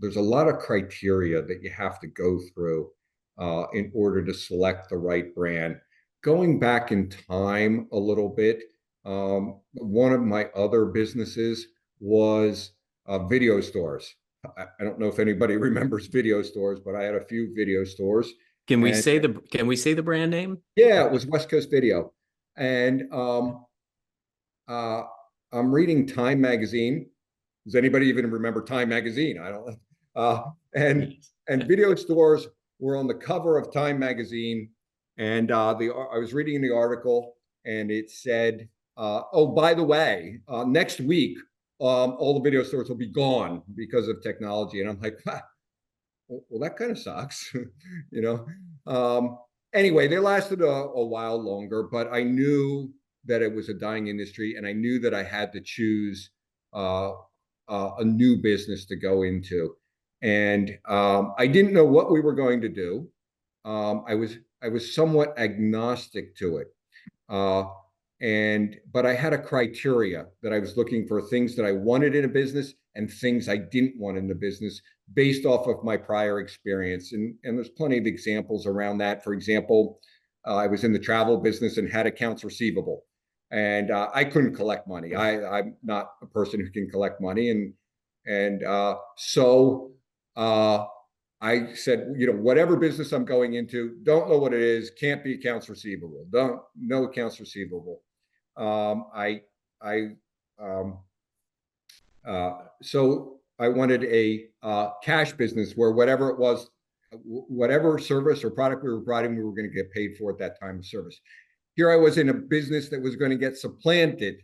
there's a lot of criteria that you have to go through in order to select the right brand. Going back in time a little bit, one of my other businesses was video stores. I don't know if anybody remembers video stores, but I had a few video stores. And Can we say the brand name? yeah, it was West Coast Video. And uh, I'm reading Time Magazine. Does anybody even remember Time Magazine? I don't. Uh, and Yes. and video stores were on the cover of Time Magazine, and I was reading the article, and it said, "Oh, by the way, next week, all the video stores will be gone because of technology." And I'm like, well, that kind of sucks, you know. Anyway, they lasted a while longer, but I knew that it was a dying industry, and I knew that I had to choose uh, a new business to go into, and I didn't know what we were going to do. I was somewhat agnostic to it. Uh, and but I had a criteria that I was looking for, things that I wanted in a business and things I didn't want in the business based off of my prior experience. And there's plenty of examples around that. For example, I was in the travel business and had accounts receivable, and I couldn't collect money. I'm not a person who can collect money, and so I said, whatever business I'm going into, don't know what it is, can't be accounts receivable, don't no accounts receivable. I I so I wanted a cash business where whatever it was, whatever service or product we were providing, we were going to get paid for at that time of service. Here I was in a business that was going to get supplanted,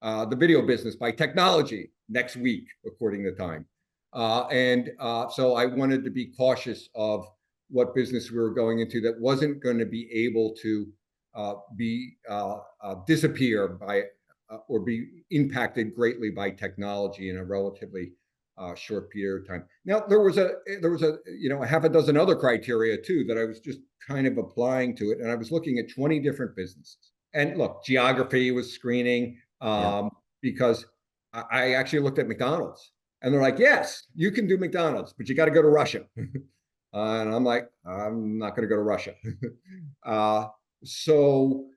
the video business, by technology next week, according to Time. So I wanted to be cautious of what business we were going into that wasn't going to be able to disappear by or be impacted greatly by technology in a relatively short period of time. Now there was a half a dozen other criteria too that I was just kind of applying to it, and I was looking at 20 different businesses. And look, geography was screening Yeah. because I actually looked at McDonald's, and they're like, "Yes, you can do McDonald's, but you got to go to Russia." And I'm like, "I'm not going to go to Russia." uh, so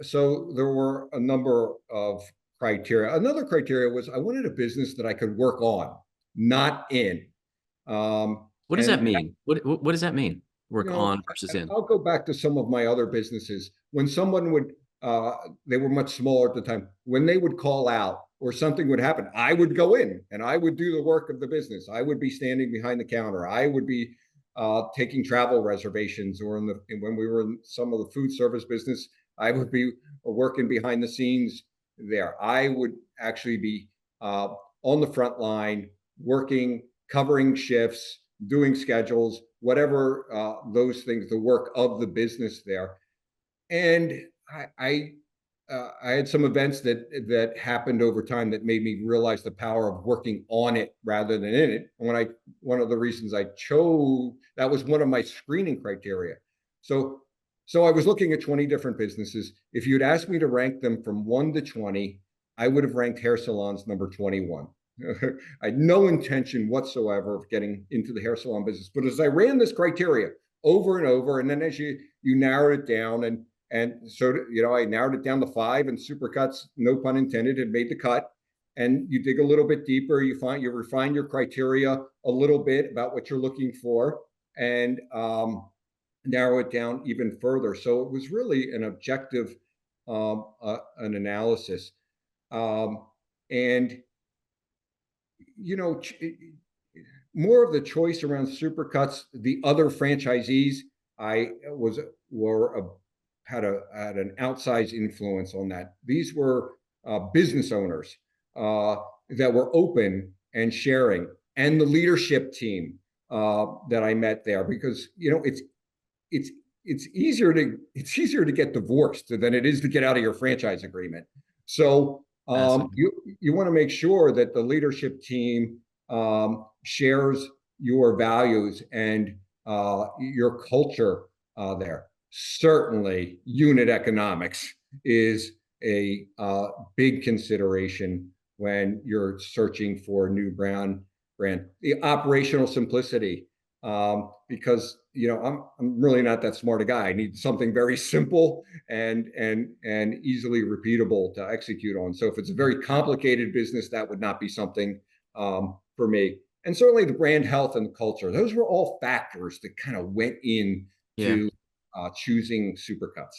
so there were a number of criteria. Another criteria was I wanted a business that I could work on, not in. What does And that mean? What does that mean? you Work know, on versus in. I'll go back to some of my other businesses. When someone would, they were much smaller at the time. When they would call out or something would happen, I would go in and I would do the work of the business. I would be standing behind the counter. I would be taking travel reservations, or when we were in some of the food service business, I would be working behind the scenes there. I would actually be on the front line, working, covering shifts, doing schedules, whatever those things, the work of the business there. And I had some events that happened over time that made me realize the power of working on it rather than in it. One of the reasons I chose that was one of my screening criteria. So so I was looking at 20 different businesses. If you'd asked me to rank them from 1 to 20, I would have ranked hair salons number 21. I had no intention whatsoever of getting into the hair salon business. But as I ran this criteria over and over, and then as you narrowed it down, and so I narrowed it down to 5, and SuperCuts, no pun intended, had made the cut. And you dig a little bit deeper, you refine your criteria a little bit about what you're looking for, and narrow it down even further. So it was really an objective, an analysis, and you know, more of the choice around Supercuts. The other franchisees I was were a, had an outsized influence on that. These were business owners that were open and sharing, and the leadership team that I met there, because it's it's easier to get divorced than it is to get out of your franchise agreement. So Fascinating. you want to make sure that the leadership team shares your values and your culture there. Certainly, unit economics is a big consideration when you're searching for a new brand. brand. The operational simplicity, because I'm really not that smart a guy. I need something very simple and easily repeatable to execute on. So if it's a very complicated business, that would not be something for me. And certainly the brand health and culture; those were all factors that kind of went in Yeah. to choosing SuperCuts.